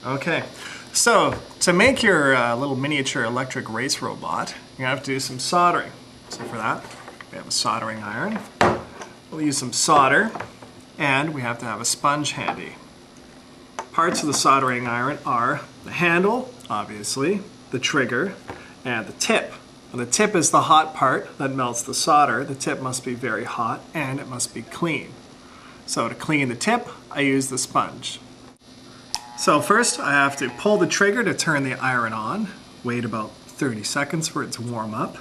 Okay, so to make your little miniature electric race robot, you have to do some soldering. So for that, we have a soldering iron. We'll use some solder, and we have to have a sponge handy. Parts of the soldering iron are the handle, obviously, the trigger, and the tip. And the tip is the hot part that melts the solder. The tip must be very hot, and it must be clean. So to clean the tip, I use the sponge. So first I have to pull the trigger to turn the iron on, wait about 30 seconds for it to warm up,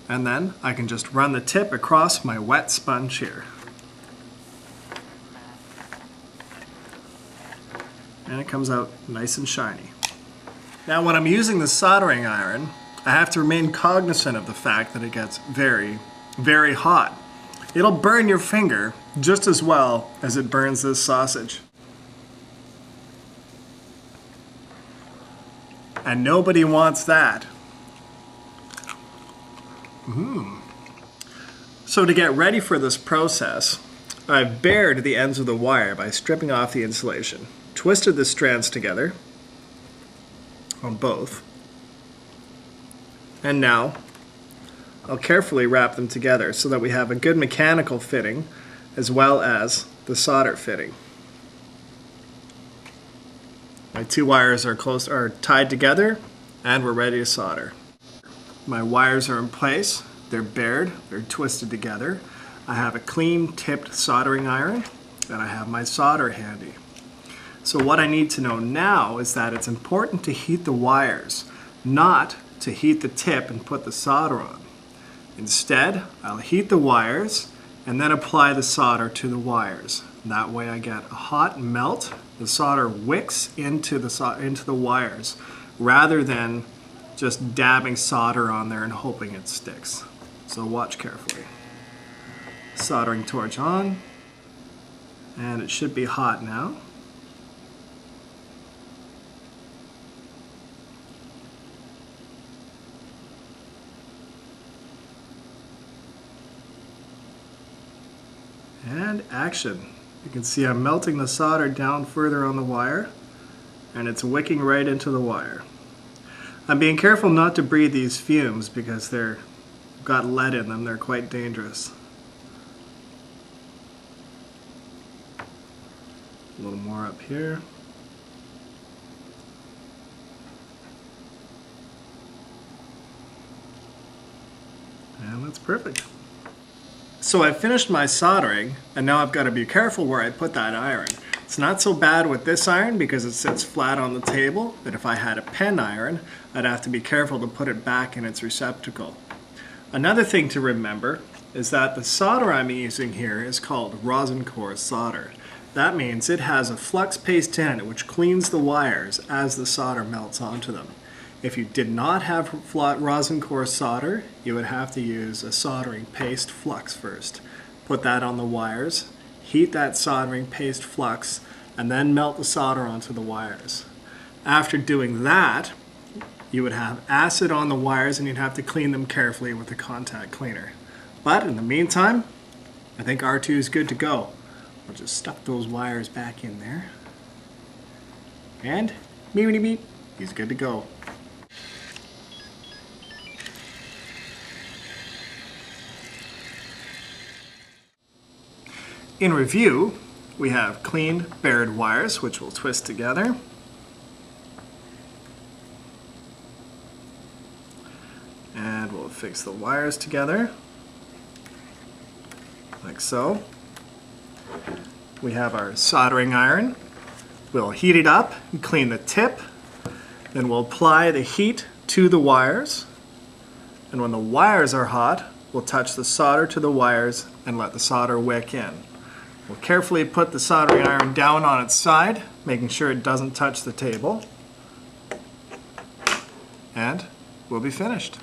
and then I can just run the tip across my wet sponge here. And it comes out nice and shiny. Now when I'm using the soldering iron, I have to remain cognizant of the fact that it gets very, very hot. It'll burn your finger just as well as it burns this sausage. And nobody wants that. So to get ready for this process, I've bared the ends of the wire by stripping off the insulation, twisted the strands together on both, and now I'll carefully wrap them together so that we have a good mechanical fitting as well as the solder fitting. My two wires are tied together and we're ready to solder. My wires are in place, they're bared, they're twisted together. I have a clean tipped soldering iron and I have my solder handy. So what I need to know now is that it's important to heat the wires, not to heat the tip and put the solder on. Instead, I'll heat the wires and then apply the solder to the wires. That way I get a hot melt. The solder wicks into the wires rather than just dabbing solder on there and hoping it sticks. So watch carefully. Soldering torch on, and it should be hot now. And action. You can see I'm melting the solder down further on the wire, and it's wicking right into the wire. I'm being careful not to breathe these fumes because they've got lead in them. They're quite dangerous. A little more up here. And that's perfect. So I've finished my soldering, and now I've got to be careful where I put that iron. It's not so bad with this iron because it sits flat on the table, but if I had a pen iron, I'd have to be careful to put it back in its receptacle. Another thing to remember is that the solder I'm using here is called rosin core solder. That means it has a flux paste in it which cleans the wires as the solder melts onto them. If you did not have rosin core solder, you would have to use a soldering paste flux first. Put that on the wires, heat that soldering paste flux, and then melt the solder onto the wires. After doing that, you would have acid on the wires and you'd have to clean them carefully with a contact cleaner. But in the meantime, I think R2 is good to go. We'll just stuff those wires back in there. And beep, beep, he's good to go. In review, we have clean bared wires which we'll twist together. And we'll fix the wires together, like so. We have our soldering iron. We'll heat it up and clean the tip. Then we'll apply the heat to the wires. And when the wires are hot, we'll touch the solder to the wires and let the solder wick in. We'll carefully put the soldering iron down on its side, making sure it doesn't touch the table. And we'll be finished.